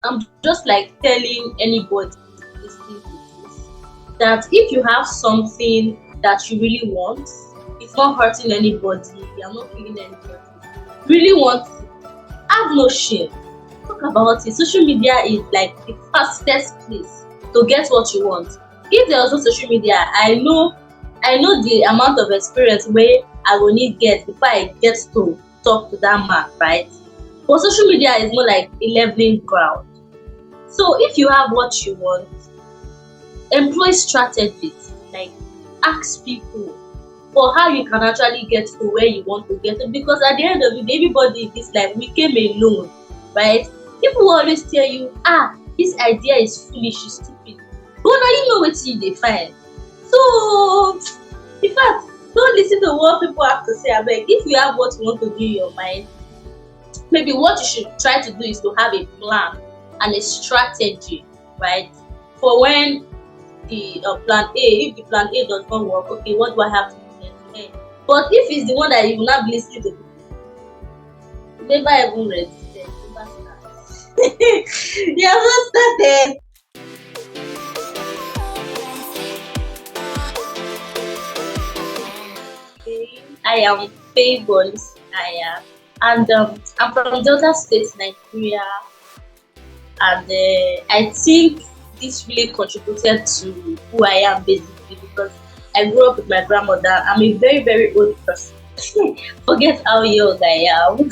I'm just like telling anybody listening to this that if you have something that you really want, it's not hurting anybody, you're not killing anybody, really want it, have no shame. Talk about it. Social media is like the fastest place to get what you want. If there was no social media, I know the amount of experience wey I go need get before I get to talk to that man, right? But social media is more like a leveling ground. So if you have what you want, employ strategies like ask people for how you can actually get to where you want to get to, because at the end of the day everybody in this life we came alone, right? People will always tell you, this idea is foolish, it's stupid, but na you know wetin you dey find. So in fact, don't lis ten to what people have to say abeg. If you have what you want to do in your mind, maybe what you should try to do is to have a plan and a strategy, right? For when the plan A, if the plan A does not work, okay, what do I have to do next? But if it's the one that you will not be listening to, never even register, never start. You have not started. Okay, I am Favour, and I'm from Delta State, Nigeria, and I think this really contributed to who I am basically because I grew up with my grandmother. I'm a very, very old person. Forget how young I am.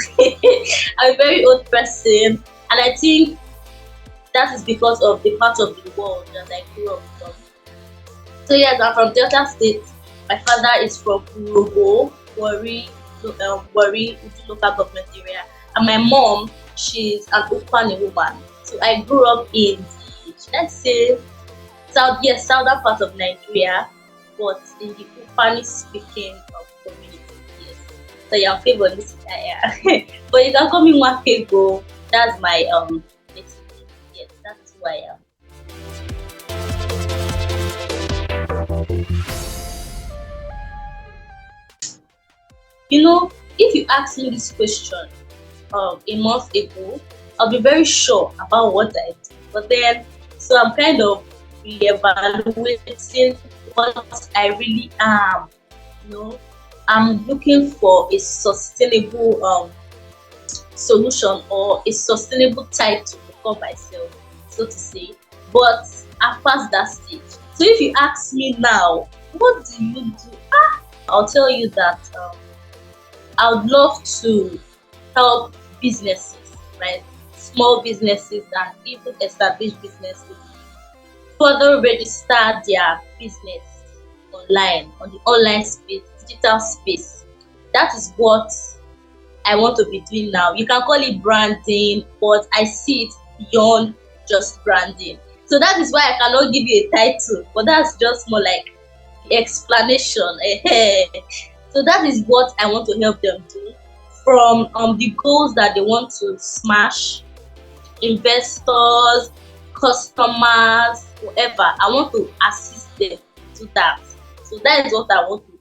I'm a very old person, and I think that is because of the part of the world that I grew up from. So yes, I'm from Delta State. My father is from Urobo, Warri, Uju local government area, and my mom, she's an Ukpani woman. So I grew up in the, should I say, southern part of Nigeria, but in the Ukpani speaking community. Yes. So your favorite listen, yeah. But you can call me Mwakego. That's my native name. Yes, that's who I am. If you ask me this question a month ago, I'll be very sure about what I do. But then, so I'm kind of reevaluating what I really am. You know, I'm looking for a sustainable solution or a sustainable type to become myself, so to say. But I've passed that stage. So if you ask me now, what do you do? I'll tell you that I would love to help businesses, right? Small businesses and even established businesses further register their business online, on the online space, digital space. That is what I want to be doing now. You can call it branding, but I see it beyond just branding. So that is why I cannot give you a title, but that's just more like explanation. So that is what I want to help them do, from the goals that they want to smash, investors, customers, whoever. I want to assist them to that. So that is what I want to do.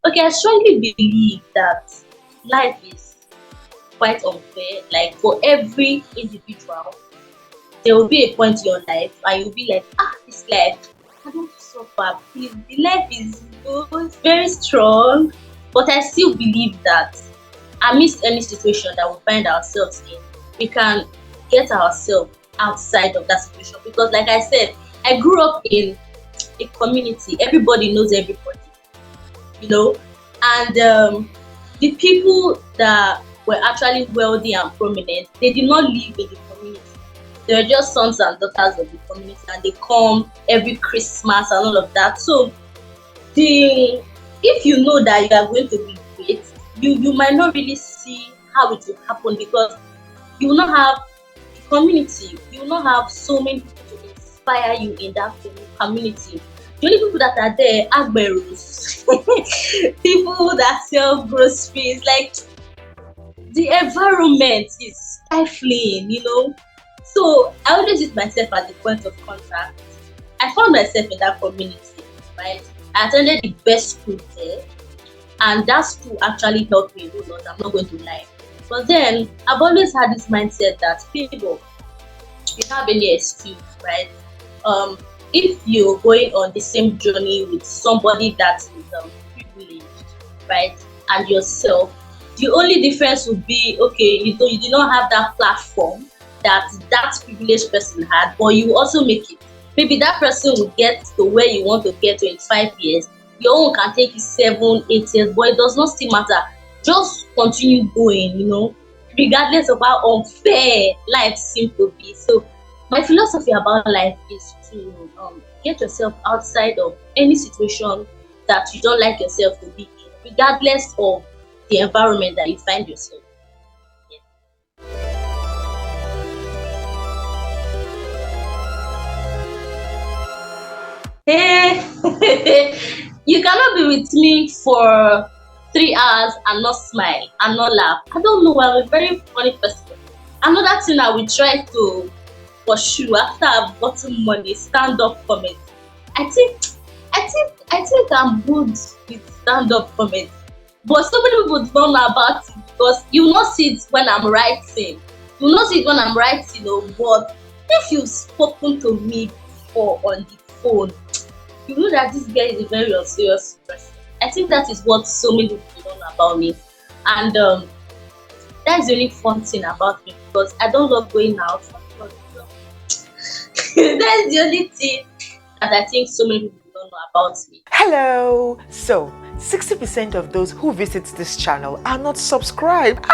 Okay, I strongly believe that life is quite unfair. Like for every individual, there will be a point in your life and you'll be like, this life, I don't suffer. Please, the life is good, very strong. But I still believe that amidst any situation that we find ourselves in, we can get ourselves outside of that situation. Because, like I said, I grew up in a community, everybody knows everybody, you know, and the people that were actually wealthy and prominent, they did not live in the community. They were just sons and daughters of the community, and they come every Christmas and all of that. So the if you know that you are going to be great, you might not really see how it will happen, because you will not have the community, you will not have so many people to inspire you in that community. The only people that are there are agberos, people that sell groceries. Like, the environment is stifling, So I always use myself as the point of contact. I found myself in that community, right? I attended the best school there, and that school actually helped me a whole lot. I'm not going to lie. But then I've always had this mindset that people, you have any excuse, right? Um, if you're going on the same journey with somebody that is privileged, right, and yourself, the only difference would be, okay, you did not have that platform that that privileged person had, but you also make it. Maybe that person will get to where you want to get to in 5 years. Your own can take you 7, 8 years, but it does not still matter. Just continue going, regardless of how unfair life seems to be. So my philosophy about life is to get yourself outside of any situation that you don't like yourself to be in, regardless of the environment that you find yourself. Hey, you cannot be with me for 3 hours and not smile and not laugh. I don't know. I'm a very funny person. Another thing I will try to pursue after I've gotten money, stand up comedy. I think, I think I'm good with stand up comedy, but so many people don't know about it because you will not see it when I'm writing. You will not see it when I'm writing, but if you've spoken to me before on the phone, you know that this guy is a very unserious person. I think that is what so many people don't know about me. And that's the only fun thing about me because I don't love going out. That's the only thing that I think so many people don't know about me. Hello! So, 60% of those who visit this channel are not subscribed.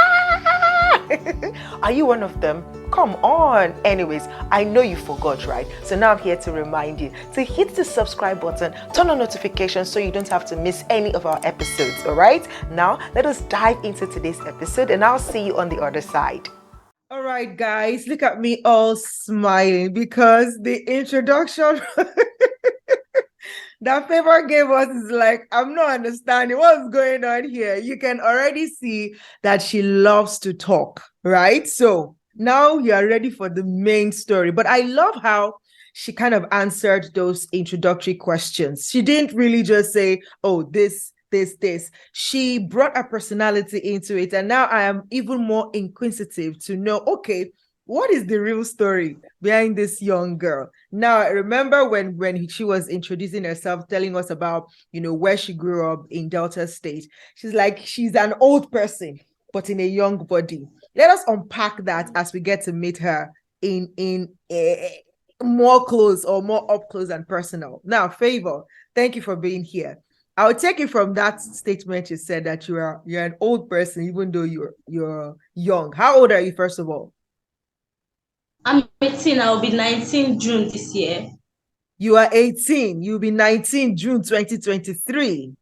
Are you one of them? Come on! Anyways, I know you forgot, right? So now I'm here to remind you to hit the subscribe button, turn on notifications so you don't have to miss any of our episodes, alright? Now, let us dive into today's episode and I'll see you on the other side. All right, guys, look at me all smiling because the introduction that Favour gave us is like, I'm not understanding what's going on here. You can already see that she loves to talk, right? So now you are ready for the main story. But I love how she kind of answered those introductory questions. She didn't really just say, oh, this. She brought her personality into it. And now I am even more inquisitive to know, okay, what is the real story behind this young girl? Now, I remember when she was introducing herself, telling us about, where she grew up in Delta State. She's like, she's an old person, but in a young body. Let us unpack that as we get to meet her in more close or more up close and personal. Now, Favour, thank you for being here. I'll take it from that statement you said that you're an old person, even though you're young. How old are you, first of all? I'm 18. I'll be 19 June this year. You are 18. You'll be 19 June 2023.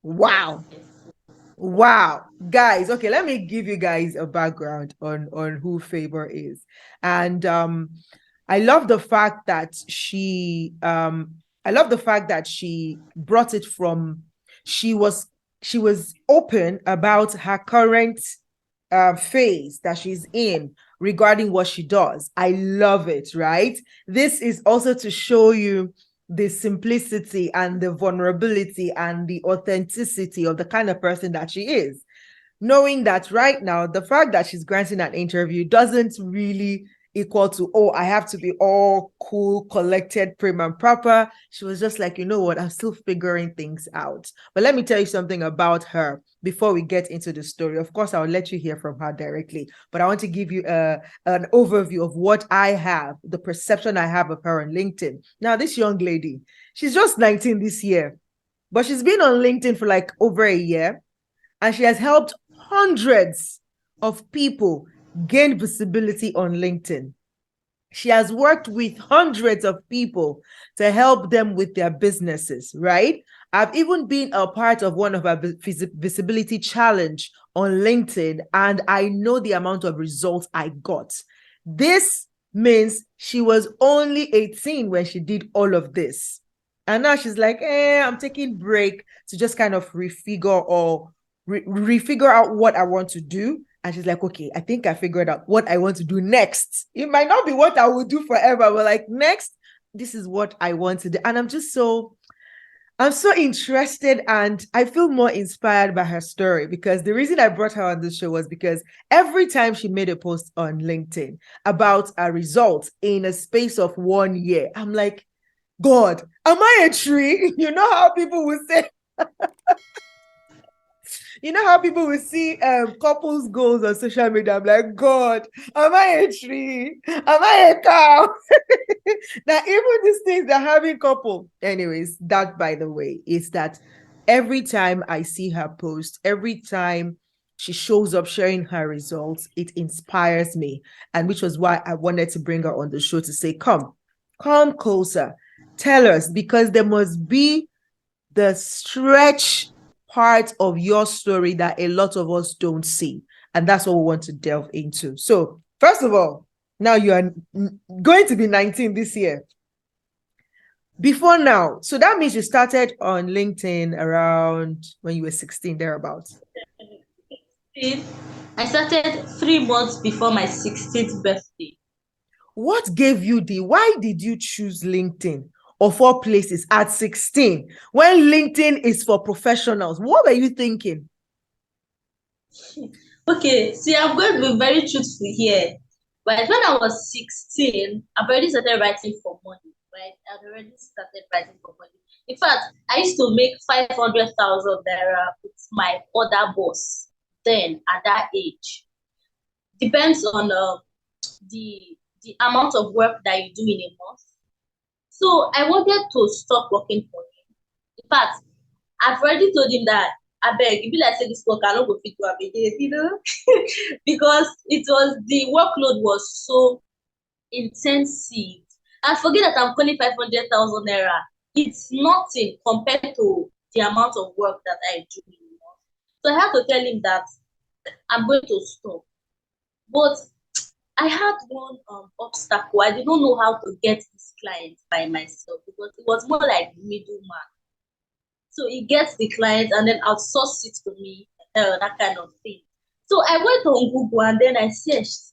Wow. Wow. Guys, okay, let me give you guys a background on who Favour is. And I love the fact that she brought it from, she was open about her current phase that she's in regarding what she does. I love it, right? This is also to show you the simplicity and the vulnerability and the authenticity of the kind of person that she is. Knowing that right now, the fact that she's granting an interview doesn't really equal to, oh, I have to be all cool, collected, prim and proper. She was just like, you know what, I'm still figuring things out. But let me tell you something about her before we get into the story. Of course, I'll let you hear from her directly, but I want to give you an overview of what I have, the perception I have of her on LinkedIn. Now, this young lady, she's just 19 this year, but she's been on LinkedIn for like over a year, and she has helped hundreds of people gain visibility on LinkedIn. She has worked with hundreds of people to help them with their businesses, right? I've even been a part of one of our visibility challenge on LinkedIn, and I know the amount of results I got. This means she was only 18 when she did all of this. And now she's like, I'm taking break to just kind of refigure out what I want to do. And she's like, okay, I think I figured out what I want to do next. It might not be what I will do forever, but like next, this is what I want to do. And I'm I'm so interested and I feel more inspired by her story because the reason I brought her on this show was because every time she made a post on LinkedIn about a result in a space of 1 year, I'm like, God, am I a tree? You know how people will say, you know how people will see couples goals on social media. I'm like, God, am I a tree? Am I a cow? Now, even these things are having couple. Anyways, that by the way, is that every time I see her post, every time she shows up sharing her results, it inspires me. And which was why I wanted to bring her on the show to say, come closer. Tell us, because there must be the stretch part of your story that a lot of us don't see. And that's what we want to delve into. So, first of all, now you are going to be 19 this year. Before now, so that means you started on LinkedIn around when you were 16, thereabouts. I started 3 months before my 16th birthday. What gave you why did you choose LinkedIn of all places at 16 when LinkedIn is for professionals? What were you thinking? Okay, see, I'm going to be very truthful here. But when I was 16, I've already started writing for money, right? I've already started writing for money. In fact, I used to make 500,000 naira with my other boss then at that age. Depends on the amount of work that you do in a month. So I wanted to stop working for him. In fact, I've already told him that I beg, if you like say this work, I don't go fit to have again, because it was the workload was so intensive. And forget that I'm calling 500,000 naira. It's nothing compared to the amount of work that I do. So I had to tell him that I'm going to stop. But I had one obstacle. I did not know how to get this client by myself because it was more like middleman. So he gets the client and then outsource it to me, that kind of thing. So I went on Google and then I searched,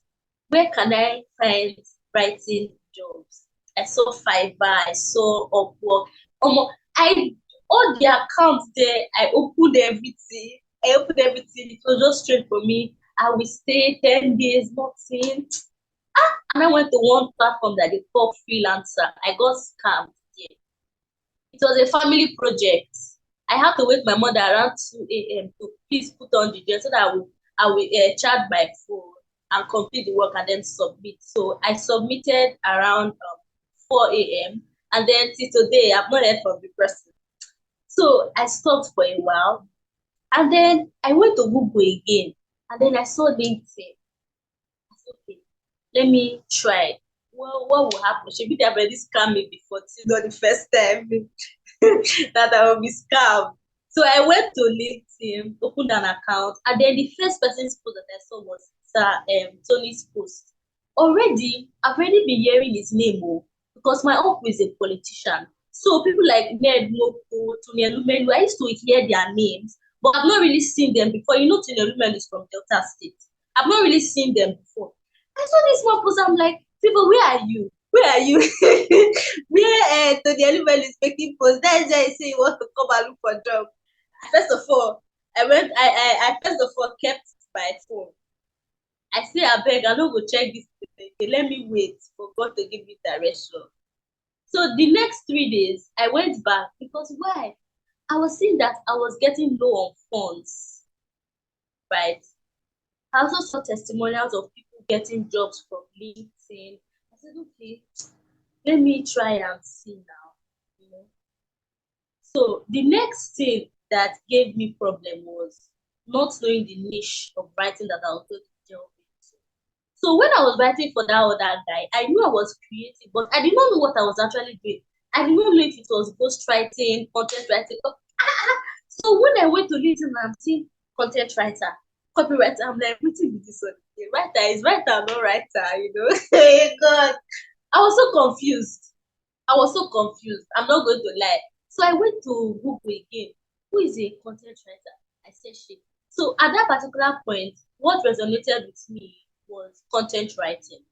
where can I find writing jobs? I saw Fiverr, I saw Upwork. I all the accounts there, I opened everything. It was just straight for me. I will stay 10 days, nothing. And I went to one platform that they call freelancer. I got scammed there. It was a family project. I had to wake my mother around 2 a.m. to please put on the dress so that I will charge my phone and complete the work and then submit. So I submitted around 4 a.m. and then till today I've not heard from the person. So I stopped for a while and then I went to Google again and then I saw LinkedIn. I said, okay, let me try. Well, what will happen? Should be already scammed me before. It's not the first time that I will be scammed. So I went to LinkedIn, opened an account, and then the first person's post that I saw was Tony's post. I've already been hearing his name because my uncle is a politician. So people like Ned Moko, Tony Elumelu, I used to hear their names, but I've not really seen them before. You know, Tony Elumelu is from Delta State. I've not really seen them before. I saw this one post. I'm like, people, where are you? Where are you? Where Tony Elumelu is making posts. That's why I say he wants to come and look for a job. First of all, I first of all kept my phone. I say, I beg, I don't go check this thing. Let me wait for God to give me direction. So the next 3 days, I went back because why? I was seeing that I was getting low on funds, right? I also saw testimonials of people getting jobs from LinkedIn. I said, okay, let me try and see now. You know? So the next thing that gave me problem was not knowing the niche of writing that I was going to delve into. So when I was writing for that other guy, I knew I was creative, but I did not know what I was actually doing. I did not know if it was ghostwriting, content writing. So when I went to LinkedIn, I'm seeing content writer, copywriter. I'm like, what is this one? Writer is writer, not writer. Hey God, I was so confused. I'm not going to lie. So I went to Google again. Who is a content writer? I said she. So at that particular point, what resonated with me was content writing.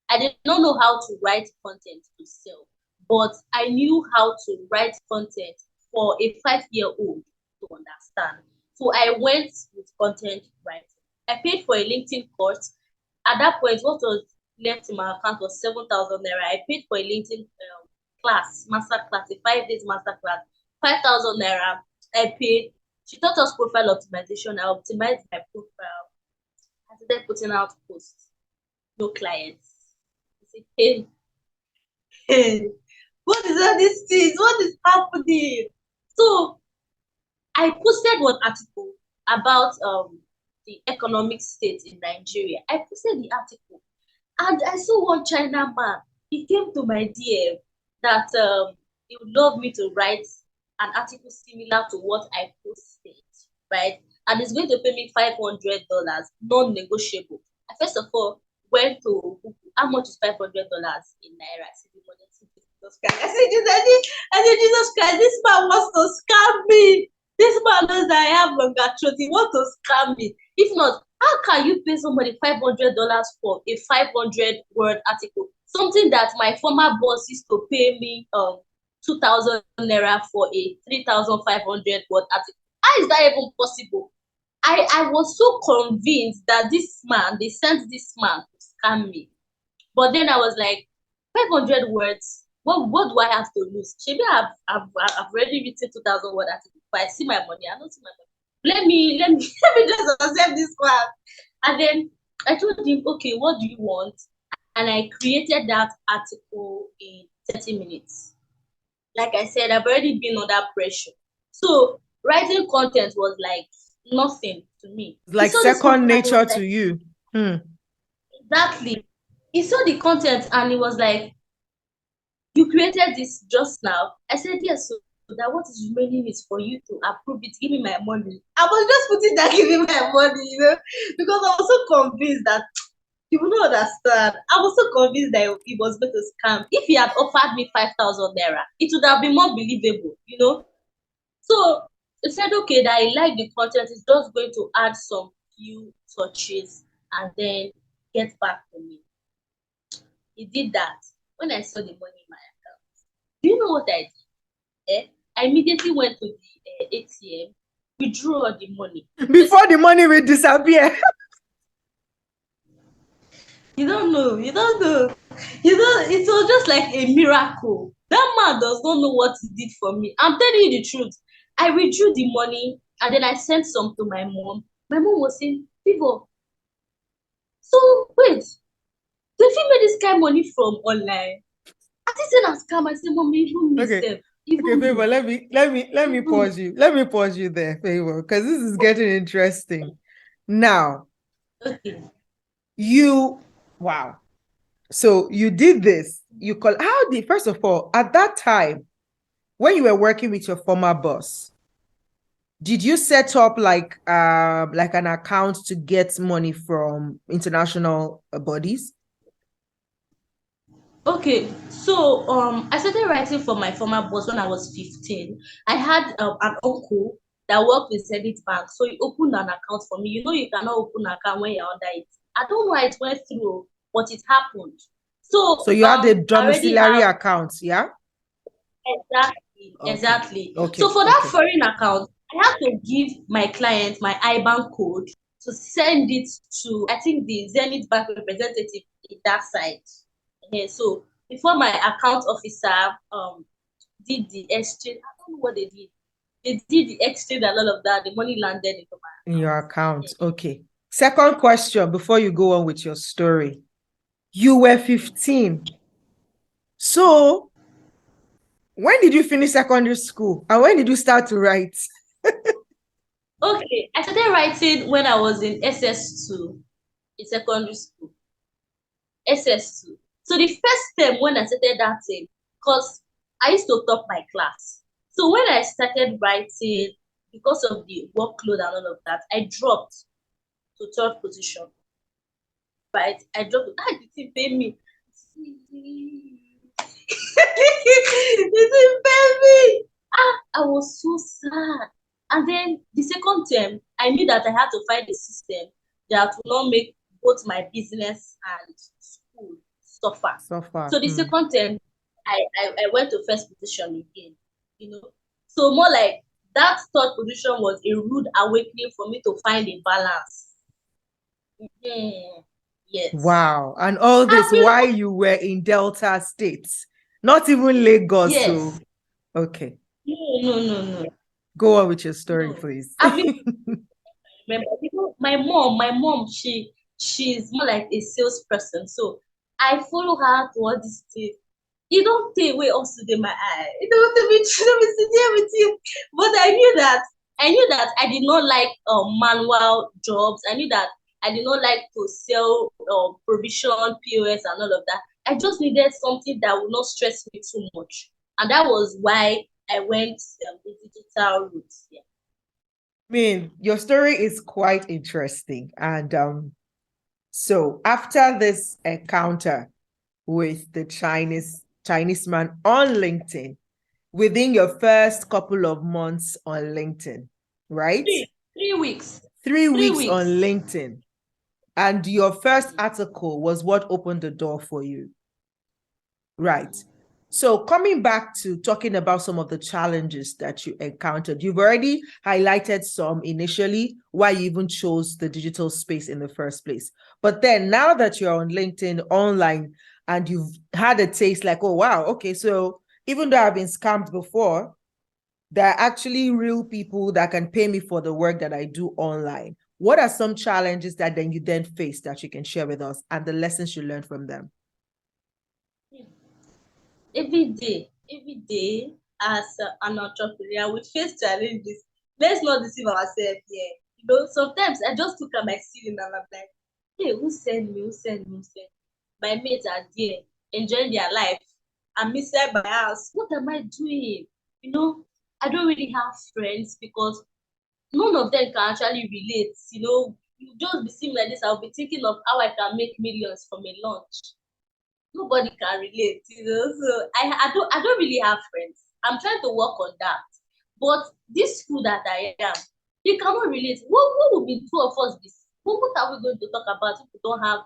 I did not know how to write content to sell, but I knew how to write content for a 5-year-old to understand. So I went with content writing. I paid for a LinkedIn course. At that point, what was left in my account was 7,000 naira. I paid for a LinkedIn class, master class, a 5 days master class, 5,000 naira. I paid. She taught us profile optimization. I optimized my profile. I started putting out posts. No clients. It's a pain. What is all these things? What is happening? So I posted one article about the economic state in Nigeria. I posted the article and I saw one China man. He came to my DM that he would love me to write an article similar to what I posted, right? And he's going to pay me $500, non-negotiable. I first of all went to Google, how much is $500 in naira? I said, Jesus Christ. I said, Jesus Christ, this man wants to scam me. This man knows that I have longer throat. He wants to scam me. If not, how can you pay somebody $500 for a 500-word article? Something that my former boss used to pay me 2,000 naira for a 3,500-word article. How is that even possible? I was so convinced that they sent this man to scam me. But then I was like, 500 words, what do I have to lose? Maybe I've already written 2,000 word article. If I see my money, I don't see my money. Let me let me just accept this one. And then I told him, okay, what do you want? And I created that article in 30 minutes. Like I said, I've already been under pressure. So writing content was like nothing to me. Like second nature to you. Exactly. He saw the content and he was like, you created this just now. I said, yes. So that what is remaining is for you to approve it, give me my money. I was just putting that, give me my money, because I was so convinced that you will not understand. I was so convinced that he was going to scam. If he had offered me 5,000 naira, it would have been more believable. So he said, okay, that I like the content, is just going to add some few touches and then get back to me. He did that. When I saw the money in my account, do you know what I did? I immediately went to the ATM, withdrew all the money. Before the money will disappear. You don't know. It was just like a miracle. That man does not know what he did for me. I'm telling you the truth. I withdrew the money and then I sent some to my mom. My mom was saying, Favour, so wait, they fit make this kind of money from online? I think a scam. I said, Mom, even me Okay. Even Okay, Favour, let me pause you. Let me pause you there, Favour, because this is getting interesting. Now, okay. Wow. So you did this. First of all, at that time, when you were working with your former boss, did you set up like an account to get money from international bodies? Okay, so I started writing for my former boss when I was 15. I had an uncle that worked with Zenith Bank, so he opened an account for me. You cannot open an account when you're under it. I don't know how it went through, but it happened. So you had a I already domiciliary have account, yeah? exactly. Okay. So for that foreign account, I had to give my client my IBAN code to send it to, I think, the Zenith Bank representative in that side. So before my account officer did the exchange, I don't know what they did. They did the exchange and all of that. The money landed into my in your account. Okay. Second question before you go on with your story. You were 15. So when did you finish secondary school? And when did you start to write? Okay, I started writing when I was in SS2 in secondary school. SS2. So the first term when I started that thing, because I used to top my class. So when I started writing, because of the workload and all of that, I dropped to third position. Right? I dropped. It didn't pay me. It didn't pay me. I was so sad. And then the second term, I knew that I had to find a system that will not make both my business and school suffer. So the second term, I went to first position again. So more like that third position was a rude awakening for me to find a balance. Yes. Wow. And all Have this you while you were in Delta states, not even Lagos. So, yes. okay. No. Go on with your story, No. please. I've been remember, my mom, she's more like a salesperson. So I follow her to all these things. You don't take away also in my eye. It don't want to be true to sit here with you. But I knew that I did not like manual jobs. I knew that I did not like to sell provision, POS, and all of that. I just needed something that would not stress me too much. And that was why I went the digital route. Yeah. I mean, your story is quite interesting. And so after this encounter with the Chinese man on LinkedIn, within your first couple of months on LinkedIn, right? 3 weeks. 3 weeks on 3 weeks. LinkedIn. And your first article was what opened the door for you. Right. So coming back to talking about some of the challenges that you encountered, you've already highlighted some initially why you even chose the digital space in the first place. But then now that you're on LinkedIn online and you've had a taste like, oh, wow, okay, so even though I've been scammed before, there are actually real people that can pay me for the work that I do online. What are some challenges that then you then face that you can share with us and the lessons you learned from them? Every day as an entrepreneur, we face challenges. Let's not deceive ourselves here. Sometimes I just look at my ceiling and I'm like, hey, who sent me? Who sent me? Who sent me? My mates are there enjoying their life. I'm inside my house. What am I doing? You know, I don't really have friends because none of them can actually relate. You just be seeing like this. I'll be thinking of how I can make millions from a lunch. Nobody can relate. So I don't really have friends. I'm trying to work on that. But this school that I am, they cannot relate. What would be two of us this? What are we going to talk about if we don't have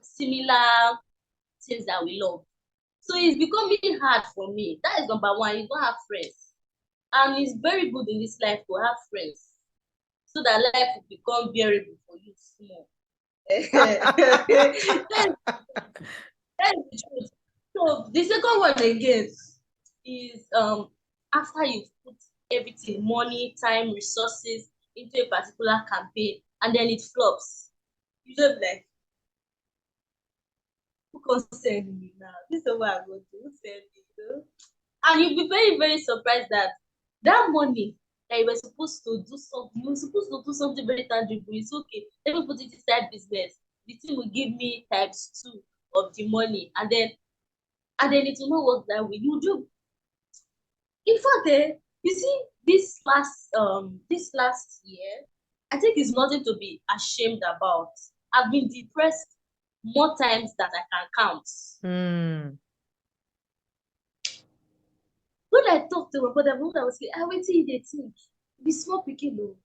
similar things that we love? So it's becoming hard for me. That is number one. You don't have friends. And it's very good in this life to have friends so that life will become bearable for you small. That's the truth. So the second one again is after you've put everything, money, time, resources into a particular campaign and then it flops. You just be like, who can send me now? This is what I'm going to who send me. And you'll be very, very surprised that that money that you were supposed to do something, you were supposed to do something very tangible. It's okay. Let me put it inside business. The thing will give me times two of the money, and then it will not work that way. You do. In fact, you see, this last year, I think it's nothing to be ashamed about. I've been depressed more times than I can count. Hmm. When I talk to my brother, I was saying, I wait till they think. Be small picking though.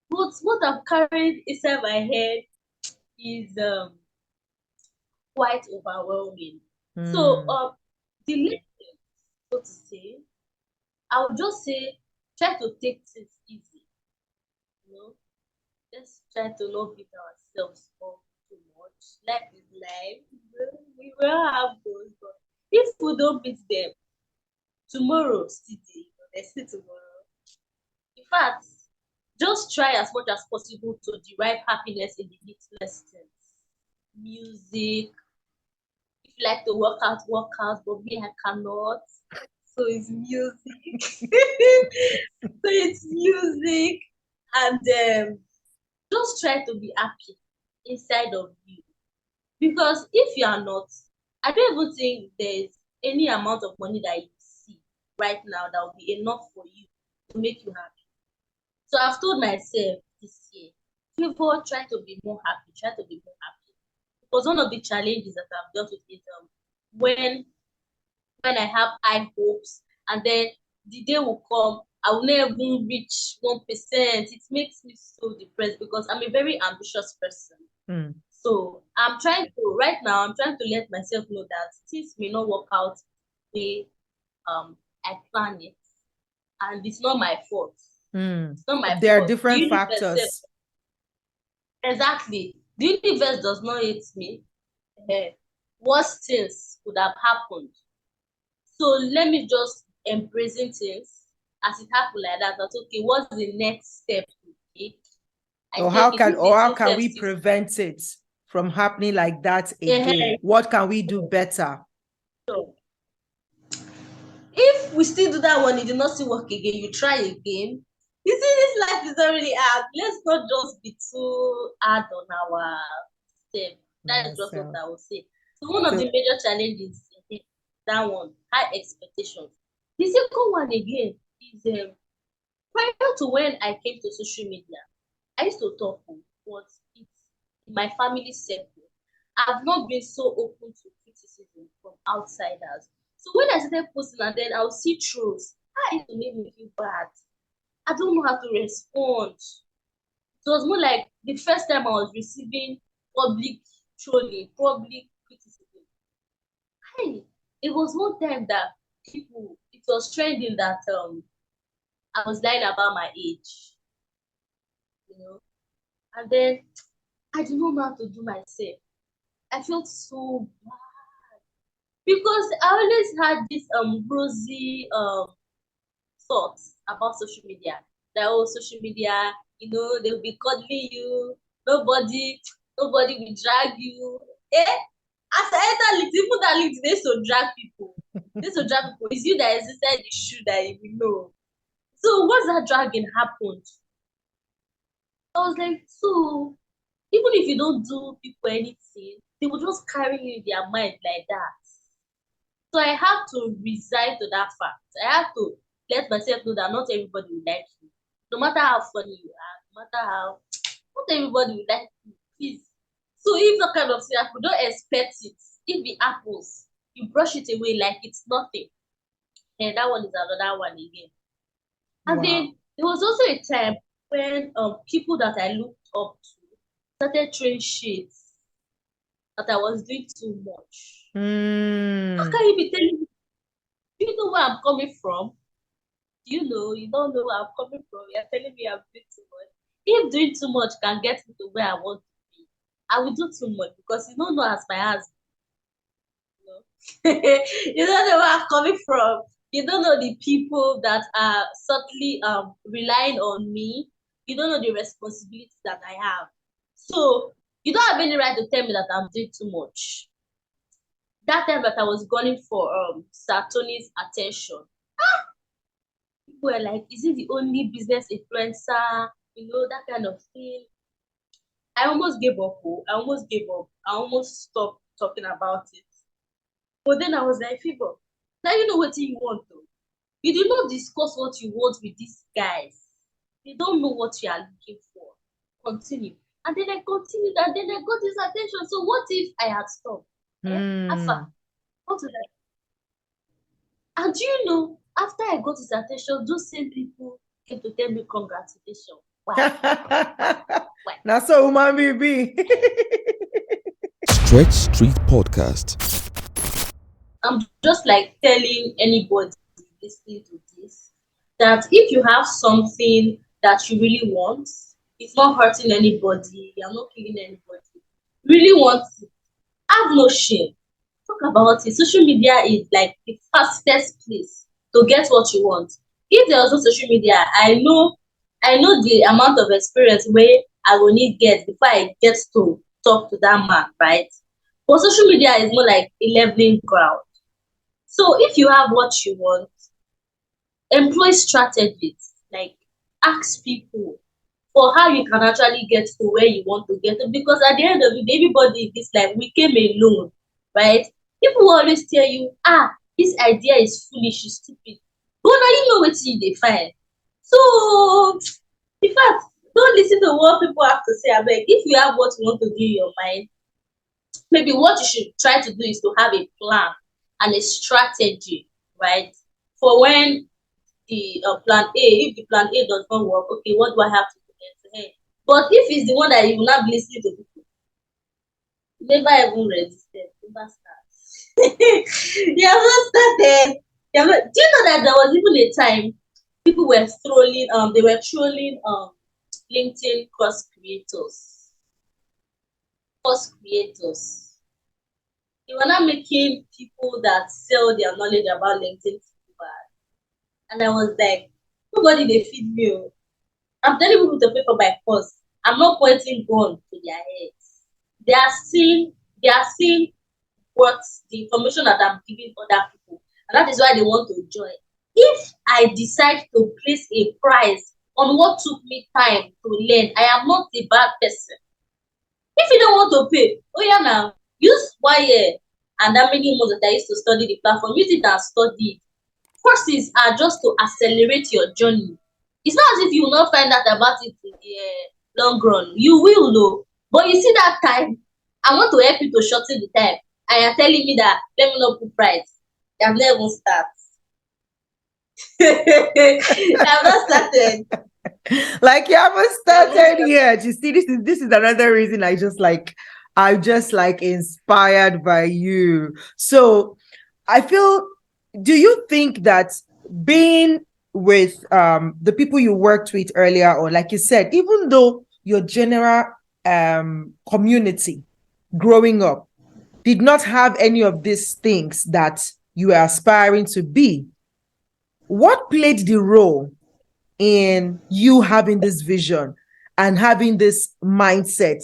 But what I'm carrying inside my head is quite overwhelming. So Hmm. the lesson, so to say, I would just say try to take things easy. You know, let's try to not beat ourselves up too much. Life is life. We will have goals, but if we don't beat them, tomorrow still day. There's still tomorrow. In fact, just try as much as possible to derive happiness in the littlest things. Music. If you like to work out, but me, I cannot. So it's music. So it's music. And just try to be happy inside of you. Because if you are not, I don't even think there's any amount of money that you see right now that will be enough for you to make you happy. So I've told myself this year, people try to be more happy, try to be more happy. Because one of the challenges that I've dealt with is when when I have high hopes and then the day will come, I will never even reach 1%. It makes me so depressed because I'm a very ambitious person. Hmm. So right now, I'm trying to let myself know that things may not work out the way I plan it, and it's not my fault. It's not my There are fault. The different universe said, factors. exactly. The universe does not hate me. Worst things could have happened. So let me just embracing things as it happened like that. That's okay. What's the next step to take? I Or take it. If the how can system we still prevent it from happening like that again? eh, What can we do better? so if we still do that one, it did not still work again, you try again. You see, this life is not really hard. Let's not just be too hard on ourselves. That is just what Ourselves. I would say. So one of the So, major challenges is that one, high expectations. The second one again is prior to when I came to social media, I used to talk, but it's in my family circle. I've not been so open to criticism from outsiders. So when I started posting and then I'll see trolls, it used to make me feel bad. I don't know how to respond. So it was more like the first time I was receiving public trolling, public criticism. Hey, it was one time that it was trending that I was lying about my age, you know, and then I did not know how to do myself. I felt so bad because I always had this rosy thoughts about social media. That oh, social media, they'll be cuddling you. Nobody, nobody will drag you. Eh? As I enter LinkedIn, even that LinkedIn, they so drag people. They so drag people. It's you that is inside the shoe that you know. So once that dragging happened, I was like, so even if you don't do people anything, they will just carry you in their mind like that. So I have to resign to that fact. I have to let myself know that not everybody will like you. No matter how funny you are, no matter how, not everybody will like you. Please. So if that kind of thing happen, don't expect it. If it happens, you brush it away like it's nothing. And that one is another one again. And wow. then there was also a time when people that I looked up to started throwing shades that I was doing too much. How Mm. can you be telling me? Do you know where I'm coming from? Do you know? You don't know where I'm coming from. You're telling me I'm doing too much. If doing too much can get me to where I want to be, I will do too much because you don't know as my husband. You know? You don't know where I'm coming from. You don't know the people that are subtly relying on me. You don't know the responsibilities that I have. So you don't have any right to tell me that I'm doing too much. That time that I was gunning for Sir Tony's attention, people were like, is he the only business influencer? That kind of thing. I almost gave up. Oh. I almost gave up. I almost stopped talking about it. But then I was like, Favour, now you know what you want though. You do not discuss what you want with these guys. They don't know what you are looking for. Continue. And then I continued, and then I got his attention. So what if I had stopped? Alpha, Mm. what would I? And you know, after I got his attention, those same people came to tell me congratulations. Why? Why? Now, so woman baby. Stretch Street Podcast. I'm just like telling anybody listening to this that if you have something that you really want, it's not hurting anybody, you're not killing anybody, really want it, have no shame. Talk about it. Social media is like the fastest place to get what you want. If there was no social media, I know the amount of experience where I will need get before I get to talk to that man, right? But social media is more like a leveling ground. So if you have what you want, employ strategies like ask people for how you can actually get to where you want to get to. Because at the end of it, everybody in this life, we came alone, right? People will always tell you, this idea is foolish, it's stupid. But now you know what you define. So, in fact, don't listen to what people have to say. Abeg, if you have what you want to do in your mind, maybe what you should try to do is to have a plan and a strategy, right? For when the plan A, if the plan A does not work, okay, what do I have to do next? Hey. But if it's the one that you will not be listening to people, never even registered, never start. You have not started. Yeah, but do you know that there was even a time people were trolling they were trolling LinkedIn course creators. They were not making people that sell their knowledge about LinkedIn feel bad. And I was like, nobody they feed me. Oh. I'm telling people to pay for my course. I'm not pointing gun to their heads. They are seeing what the information that I'm giving other people. And that is why they want to join. If I decide to place a price on what took me time to learn, I am not a bad person. If you don't want to pay, oh yeah now, use 1 year and that many months that I used to study the platform, use it and study. Courses are just to accelerate your journey. It's not as if you will not find out about it in the long run. You will know. But you see that time, I want to help you to shorten the time. And you're telling me that let me not put price. You have never even started. You have not started. Like you haven't You have not started started. yet. You see, this is another reason I'm just like inspired by you. So I feel, do you think that being with the people you worked with earlier, or like you said, even though your general community growing up did not have any of these things that you were aspiring to be, what played the role in you having this vision and having this mindset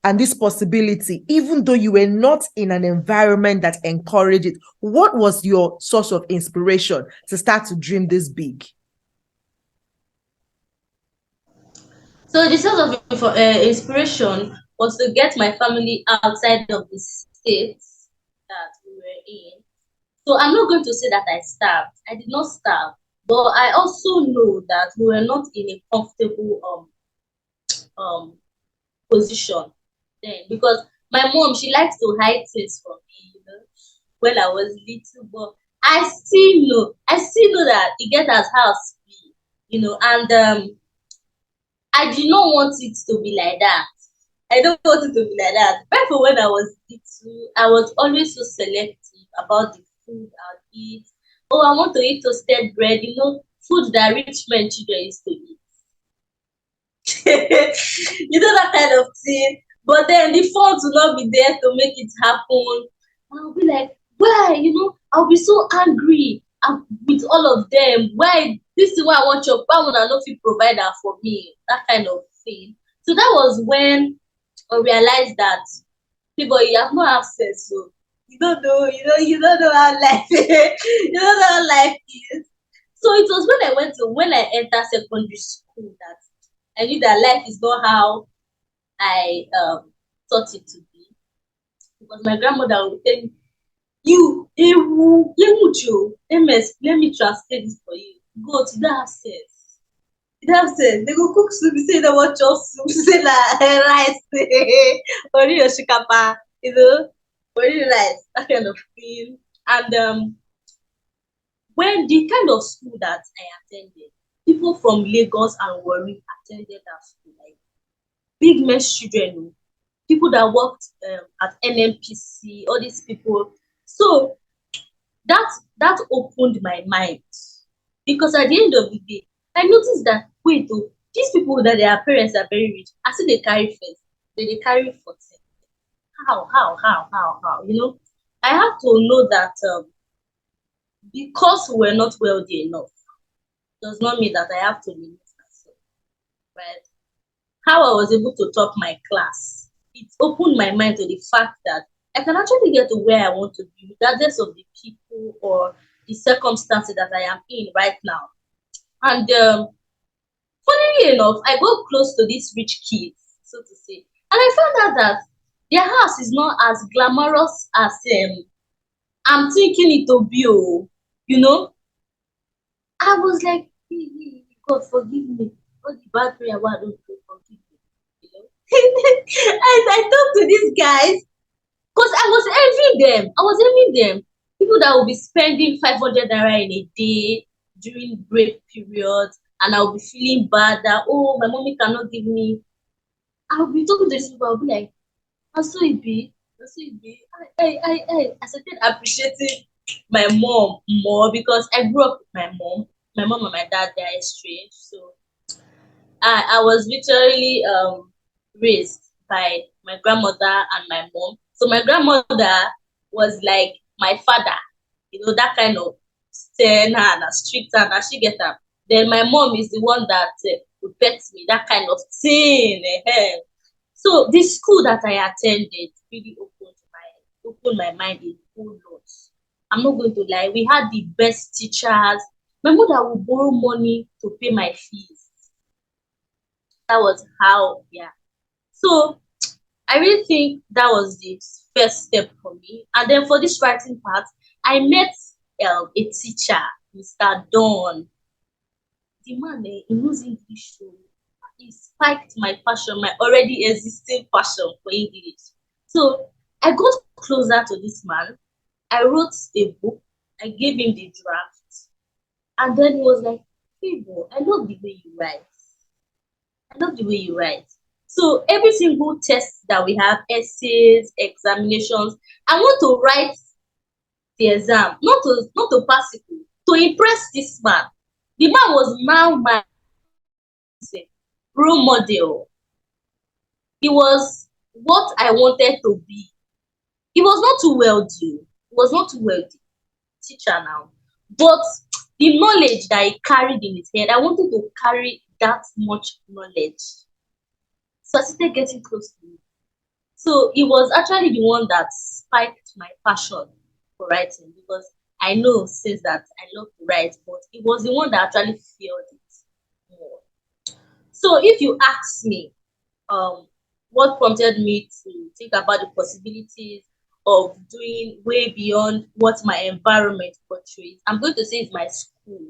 and this possibility, even though you were not in an environment that encouraged it? What was your source of inspiration to start to dream this big? So the source of inspiration was to get my family outside of the states that we were in. So I'm not going to say that I starved. I did not starve, but I also know that we were not in a comfortable um position then because my mom she likes to hide things from me, when I was little, but I still know that e get as house be, and I did not want it to be like that. I don't want it to be like that. Therefore, when I was little, I was always so selective about the food I'll eat. Oh, I want to eat toasted bread, food that rich men children used to eat. That kind of thing. But then the funds will not be there to make it happen. I'll be like, why? I'll be so angry with all of them. Why this is why I want your power and not fit provide that for me. That kind of thing. So that was when I realized that people you have no access, so you don't know how life you don't know how life is. So it was when I entered secondary school that I knew that life is not how I thought it to be. Because my grandmother would tell me, you, Emucho, let me translate this for you. Go to that sense. That sense. They go cook soup, you say they want your soup, say like rice, or your shikapa, or rice, that kind of thing. And when the kind of school that I attended, people from Lagos and Warri attended that school, like big men's children, people that worked at NNPC, all these people. So that that opened my mind because at the end of the day, I noticed that wait, oh, these people that their parents are very rich, I see they carry first, they carry 14. How? I have to know that because we're not wealthy enough does not mean that I have to limit myself, right? How I was able to top my class, it opened my mind to the fact that I can actually get to where I want to be, regardless of the people or the circumstances that I am in right now. And funnily enough, I got close to these rich kids, so to say, and I found out that their house is not as glamorous as I'm thinking it to be. Oh, you know, I was like, "Hey, hey, God forgive me. All the bad prayer I don't do, forgive me." You know? As I talked to these guys, because I was envying them. I was envying them. People that will be spending 500 naira in a day during break periods, and I'll be feeling bad that, oh, my mommy cannot give me. I'll be talking to these people, I'll be like, I saw it be. I saw it be. I started appreciating my mom more because I grew up with my mom. My mom and my dad, they are estranged. So I was literally raised by my grandmother and my mom. So my grandmother was like my father, that kind of stern and a strict and a she get her. Then my mom is the one that protects me, that kind of thing. So the school that I attended really opened my mind a whole lot. I'm not going to lie. We had the best teachers. My mother would borrow money to pay my fees. That was how, yeah. So I really think that was the first step for me. And then for this writing part, I met a teacher, Mr. Don. The man, he knows English, so he spiked my passion, my already existing passion for English. So I got closer to this man. I wrote a book. I gave him the draft. And then he was like, Favour, I love the way you write. I love the way you write. So every single test that we have, essays, examinations, I want to write the exam, not to pass it, to impress this man. The man was now my role model. He was what I wanted to be. He was not too wealthy. He was not too wealthy. Teacher now. But the knowledge that he carried in his head, I wanted to carry that much knowledge. So I started getting close to him. So he was actually the one that spiked my passion for writing because I know since that I love to write, but it was the one that actually fueled it more. So if you ask me, um, what prompted me to think about the possibilities of doing way beyond what my environment portrays, I'm going to say it's my school.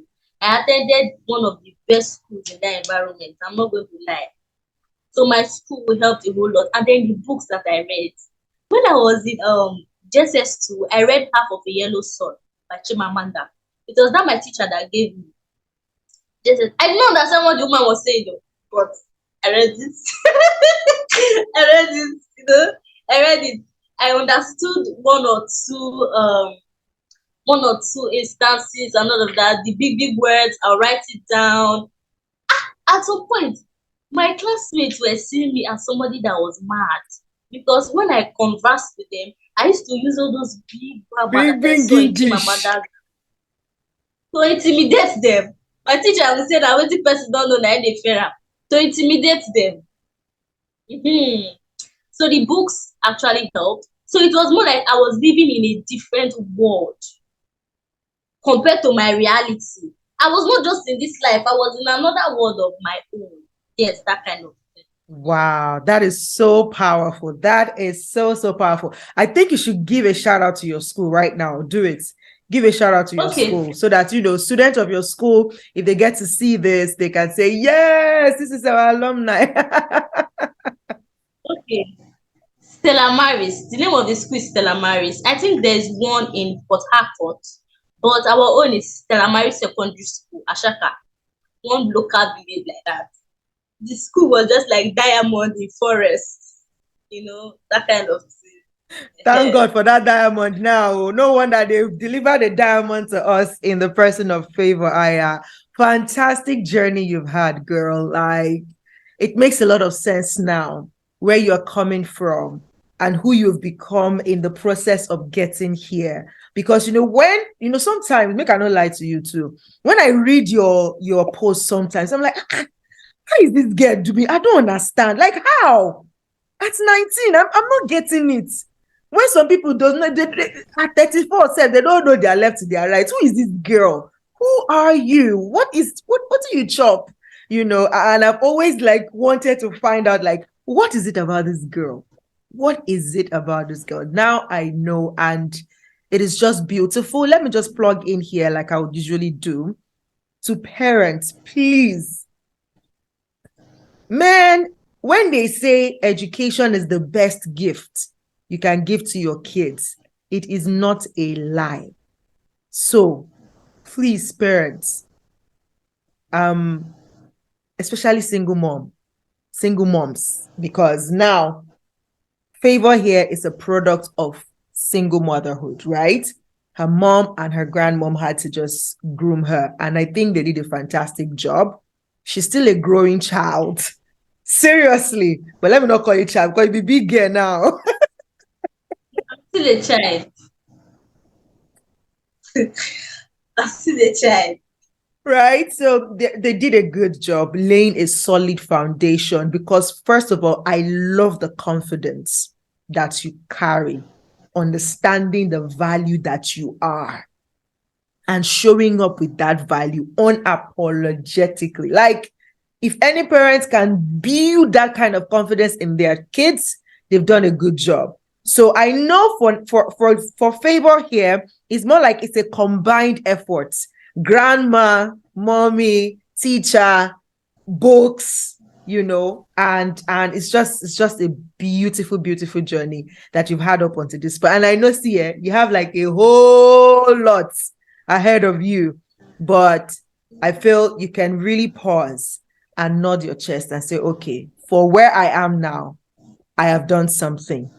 I attended one of the best schools in that environment. I'm not going to lie. So my school helped a whole lot. And then the books that I read. When I was in JSS2, I read Half of a Yellow Sun by Chimamanda. It was that my teacher that gave me JSS. I didn't understand what the woman was saying though, but I read it. I read it, I read it. I understood one or two instances and all of that. The big words, I'll write it down. At some point, my classmates were seeing me as somebody that was mad because when I conversed with them, I used to use all those big grammar that Big, I big saw in English. Chimamanda to intimidate them. My teacher would say that wetin person don know na im dey fear am, to intimidate them. Mhm. So the books actually helped. So it was more like I was living in a different world compared to my reality. I was not just in this life, I was in another world of my own. Yes, that kind of thing. Wow, that is so powerful. That is so, so powerful. I think you should give a shout out to your school right now. Do it. Give a shout out to your Okay, school so that, students of your school, if they get to see this, they can say, yes, this is our alumni. okay. Stella Maris. The name of the school is Stella Maris. I think there's one in Port Harcourt, but our own is Stella Maris Secondary School, Ashaka. One local village like that. The school was just like diamond in forest, that kind of Thank thing. God for that diamond now. No wonder they've delivered a diamond to us in the person of Favour. Fantastic journey you've had, girl. Like, it makes a lot of sense now where you're coming from and who you've become in the process of getting here. Because sometimes, make I not lie to you too. When I read your post sometimes, I'm like, how is this girl doing? I don't understand. Like, how? At 19, I'm not getting it. When some people don't know, at 34 said they don't know their left to their right. Who is this girl? Who are you? What do you chop? And I've always wanted to find out what is it about this girl? What is it about this girl? Now I know, and it is just beautiful. Let me just plug in here like I would usually do. To parents, please, man, when they say education is the best gift you can give to your kids, it is not a lie. So please, parents, especially single moms, because now Favour here is a product of single motherhood, right? her mom and her grandmom had to just groom her. And I think they did a fantastic job. She's still a growing child. Seriously. But let me not call you child, because you be big girl now. Still a child. I'm still a child. Right? So they did a good job laying a solid foundation because, first of all, I love the confidence that you carry, understanding the value that you are, and showing up with that value unapologetically. Like, if any parents can build that kind of confidence in their kids, they've done a good job. So I know for Favour here, it's more like it's a combined effort. Grandma, mommy, teacher, books, and it's just a beautiful journey that you've had up until this point. And I know, see, you have like a whole lot ahead of you, but I feel you can really pause and nod your chest and say, okay, for where I am now, I have done something,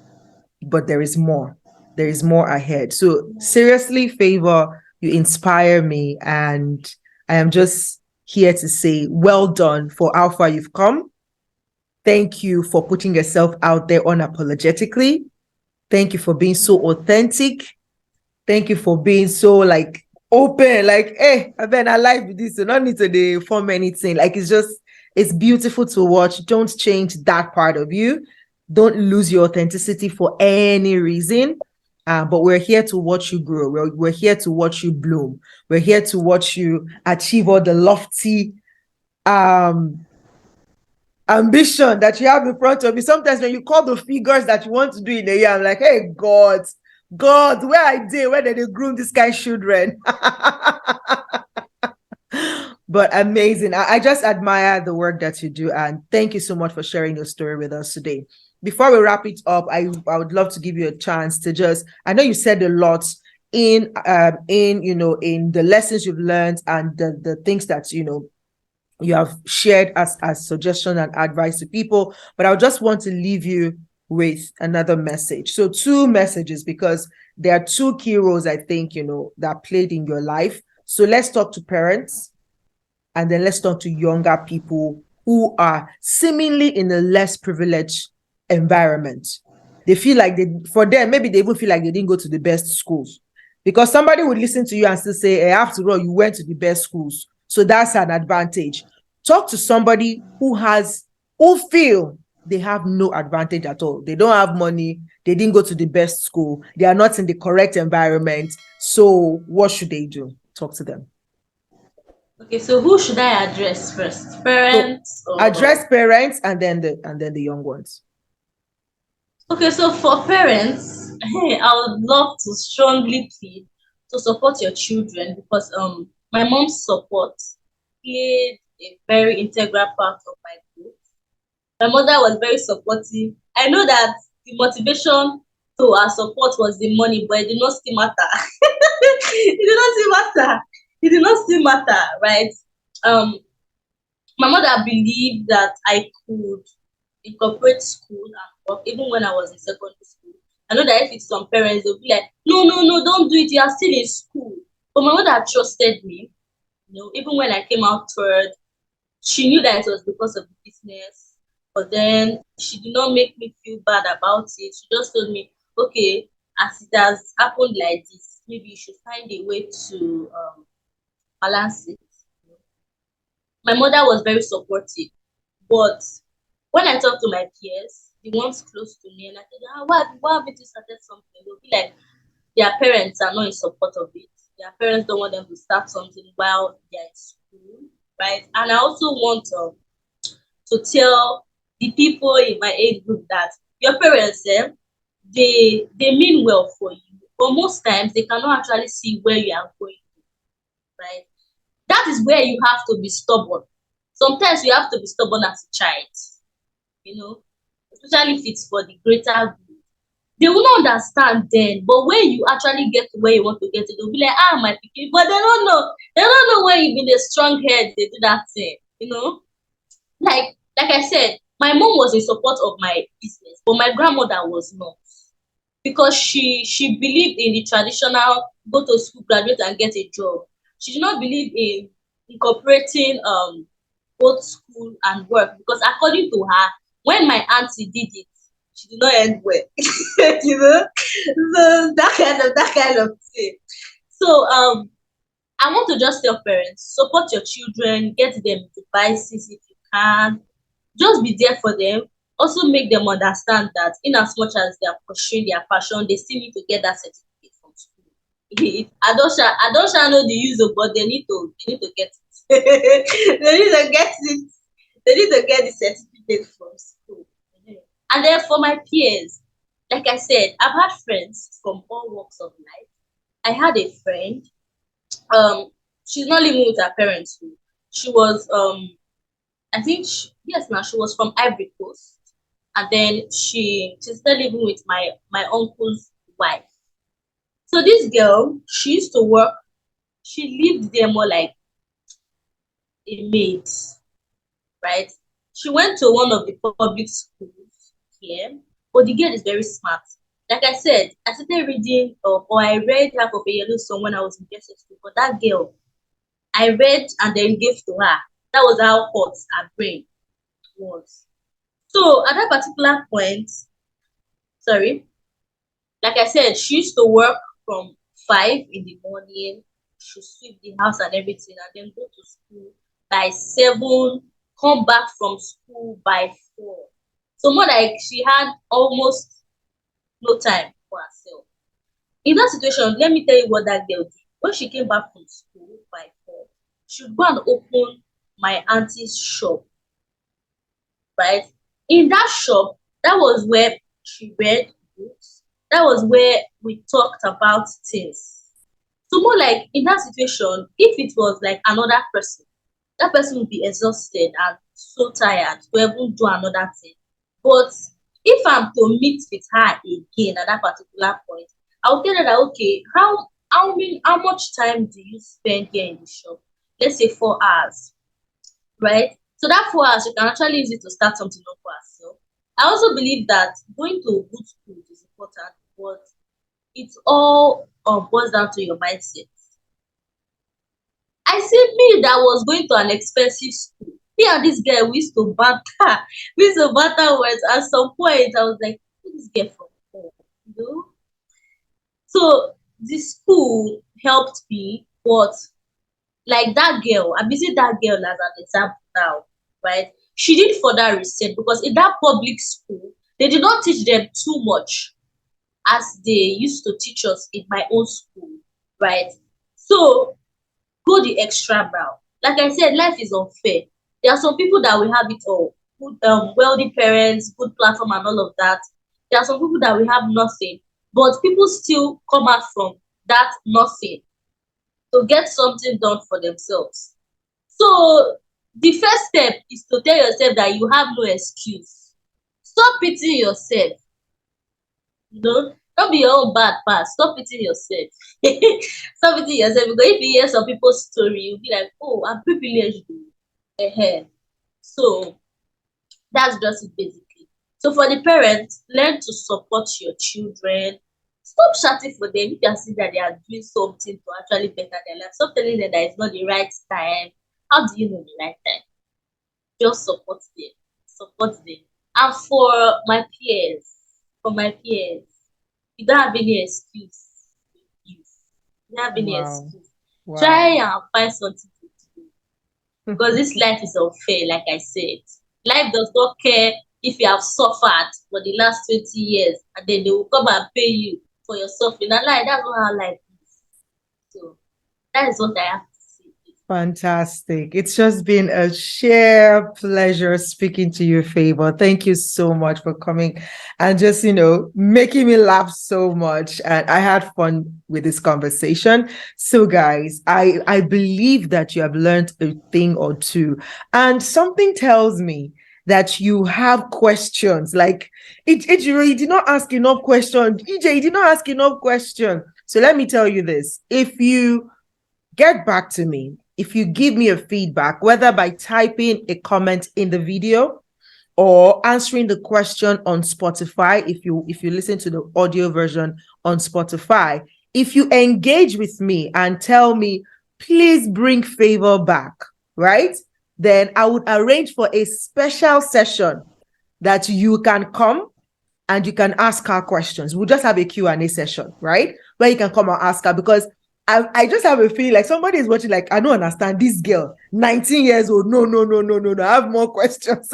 but there is more. There is more ahead. So seriously, Favour, you inspire me, and I am just here to say well done for how far you've come. Thank you for putting yourself out there unapologetically. Thank you for being so authentic. Thank you for being so like open, like, hey, I've been alive with this, so not need to form anything. Like, it's beautiful to watch. Don't change that part of you. Don't lose your authenticity for any reason. But we're here to watch you grow. We're here to watch you bloom. We're here to watch you achieve all the lofty ambition that you have in front of you. Sometimes when you call the figures that you want to do in a year, I'm like, hey, God, where I did, where did they groom this guy's children? But amazing. I just admire the work that you do. And thank you so much for sharing your story with us today. Before we wrap it up, I would love to give you a chance to just, I know you said a lot in the lessons you've learned and the things that, you have shared as suggestion and advice to people, but I just want to leave you with another message. So 2 messages, because there are 2 key roles, I think, that played in your life. So let's talk to parents, and then let's talk to younger people who are seemingly in a less privileged environment. They feel like for them, maybe they even feel like they didn't go to the best schools, because somebody would listen to you and still say, hey, after all, you went to the best schools. So that's an advantage. Talk to somebody who feel they have no advantage at all. They don't have money. They didn't go to the best school. They are not in the correct environment. So what should they do? Talk to them. Okay, so who should I address first? Parents or address parents and then the young ones. Okay, so for parents, hey, I would love to strongly plead to support your children because my mom's support played a very integral part of my growth. My mother was very supportive. I know that the motivation to our support was the money, but it did not still matter. It did not still matter. It did not still matter, right? Um, my mother believed that I could incorporate school and work even when I was in secondary school. I know that if it's some parents, they'll be like, no, no, no, don't do it. You are still in school. But my mother trusted me. Even when I came out third, she knew that it was because of the business. But then she did not make me feel bad about it. She just told me, okay, as it has happened like this, maybe you should find a way to balance it. My mother was very supportive, but when I talk to my peers, the ones close to me, and I said, why haven't you started something? They'll be like, their parents are not in support of it. Their parents don't want them to start something while they're in school, right? And I also want to tell the people in my age group that your parents, they mean well for you, but most times they cannot actually see where you are going, right? That is where you have to be stubborn. Sometimes you have to be stubborn as a child, you know, especially if it's for the greater good. They will not understand then, but when you actually get to where you want to get to, they'll be like, my pikin, but they don't know. They don't know when you've been a strong head, they do that thing, Like I said, my mom was in support of my business, but my grandmother was not. because she believed in the traditional go to school, graduate, and get a job. She did not believe in incorporating both school and work, because according to her, when my auntie did it, she did not end well. You know, so that kind of thing. So I want to just tell parents, support your children, get them devices if you can. Just be there for them. Also make them understand that in as much as they are pursuing their passion, they still need to get that certificate from school. I don't know the use of, but they need to get it. They need to get it. They need to get the certificate from school. And then for my peers, like I said, I've had friends from all walks of life. I had a friend, um she's not living with her parents too. She was I think yes, now she was from Ivory Coast, and then she's still living with my uncle's wife. So this girl, she used to work, she lived there more like a maid, right? She went to one of the public schools here, but the girl is very smart. Like I said, I started reading, or I read half of a yellow song when I was in SS2, but that girl, I read and then gave to her. That was how hot her brain was. So at that particular point, sorry, like I said, she used to work from 5 in the morning. She sweep the house and everything, and then go to school by 7, come back from school by 4. So more like she had almost no time for herself. In that situation, let me tell you what that girl did. When she came back from school by 4, she would go and open my auntie's shop, right? In that shop, that was where she read books. That was where we talked about things. So more like in that situation, if it was like another person, that person would be exhausted and so tired to even do another thing. But if I'm to meet with her again at that particular point, I'll tell her that okay, how much time do you spend here in the shop? Let's say 4 hours, right? So that 4 hours, you can actually use it to start something up for herself. I also believe that going to a good school is important, but it all boils down to your mindset. I see me that was going to an expensive school. Me and this guy, we used to banter. We used to banter words. At some point, I was like, who is this girl from home? You know? So the school helped me, but like that girl, I'm using that girl as an example now, right? She did further research, because in that public school, they did not teach them too much as they used to teach us in my own school, right? So go the extra mile. Like I said, life is unfair. There are some people that will have it all. Good, wealthy parents, good platform, and all of that. There are some people that will have nothing, but people still come out from that nothing to get something done for themselves. So the first step is to tell yourself that you have no excuse. Stop pitying yourself. You know, don't be your own bad past. Stop pitying yourself. Stop pitying yourself, because if you hear some people's story, you'll be like, oh, I'm privileged. Ahead. So that's just it basically. So for the parents, learn to support your children. Stop shouting for them if you are seeing that they are doing something to actually better their life. Stop telling them that it's not the right time. How do you know the right time? Just support them. Support them. And for my peers, you don't have any excuse to give. You don't have any Wow. excuse. Try Wow. and find something to do, because this life is unfair, like I said. Life does not care if you have suffered for the last 20 years, and then they will come and pay you for your suffering. And like that's not how life is. So that is what I have to say. Fantastic. It's just been a sheer pleasure speaking to you, Favour. Thank you so much for coming and just, making me laugh so much. And I had fun with this conversation. So, guys, I believe that you have learned a thing or two. And something tells me that you have questions. Like, you did not ask enough questions. EJ, you did not ask enough questions. So let me tell you this. If you get back to me, if you give me a feedback, whether by typing a comment in the video or answering the question on Spotify. If you listen to the audio version on Spotify, if you engage with me and tell me, please bring Favour back, right? Then I would arrange for a special session that you can come and you can ask her questions. We'll just have a Q&A session, right? Where you can come and ask her, because I just have a feeling like somebody is watching, like, I don't understand this girl, 19 years old. No. I have more questions.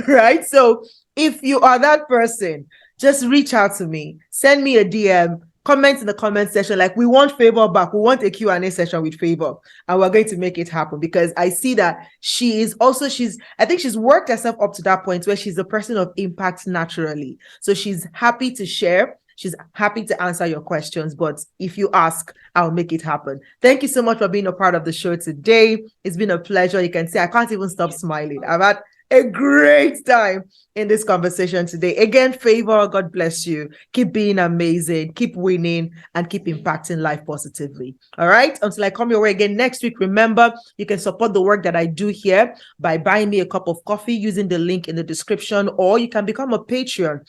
Right? So if you are that person, just reach out to me, send me a DM, comment in the comment section, like, we want Favour back. We want a Q&A session with Favour, and we're going to make it happen, because I see that I think she's worked herself up to that point where she's a person of impact naturally. So she's happy to share. She's happy to answer your questions, but if you ask, I'll make it happen. Thank you so much for being a part of the show today. It's been a pleasure. You can see I can't even stop smiling. I've had a great time in this conversation today. Again, Favour, God bless you. Keep being amazing, keep winning, and keep impacting life positively. All right, until I come your way again next week, remember, you can support the work that I do here by buying me a cup of coffee using the link in the description, or you can become a Patreon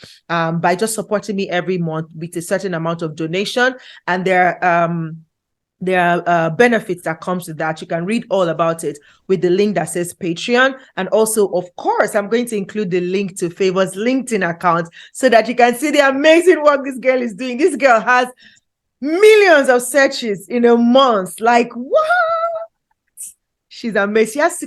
by just supporting me every month with a certain amount of donation. And there are benefits that comes with that. You can read all about it with the link that says Patreon. And also, of course, I'm going to include the link to Favour's LinkedIn account so that you can see the amazing work this girl is doing. This girl has millions of searches in a month. Like, what? She's amazing. She has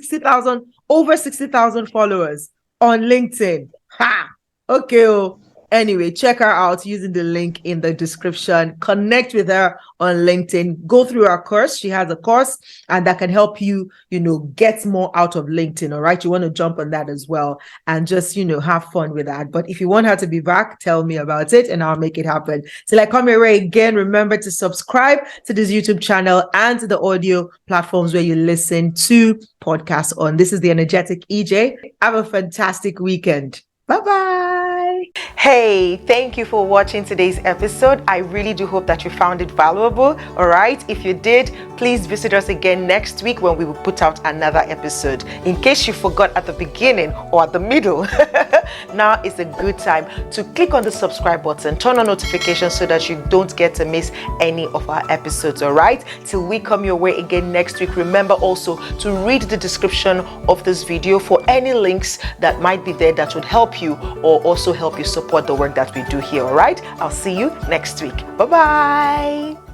over 60,000 followers on LinkedIn. Ha! Okay. Anyway, check her out using the link in the description. Connect with her on LinkedIn. Go through her course. She has a course, and that can help you, get more out of LinkedIn. All right. You want to jump on that as well and just, have fun with that. But if you want her to be back, tell me about it and I'll make it happen. Till I come your way again, remember to subscribe to this YouTube channel and to the audio platforms where you listen to podcasts on. This is the Energetic EJ. Have a fantastic weekend. Bye-bye. Hey, thank you for watching today's episode. I really do hope that you found it valuable. All right. If you did, please visit us again next week when we will put out another episode. In case you forgot at the beginning or at the middle, now is a good time to click on the subscribe button, turn on notifications so that you don't get to miss any of our episodes. All right. Till we come your way again next week, remember also to read the description of this video for any links that might be there that would help you or also help you support the work that we do here. All right. I'll see you next week. Bye-bye.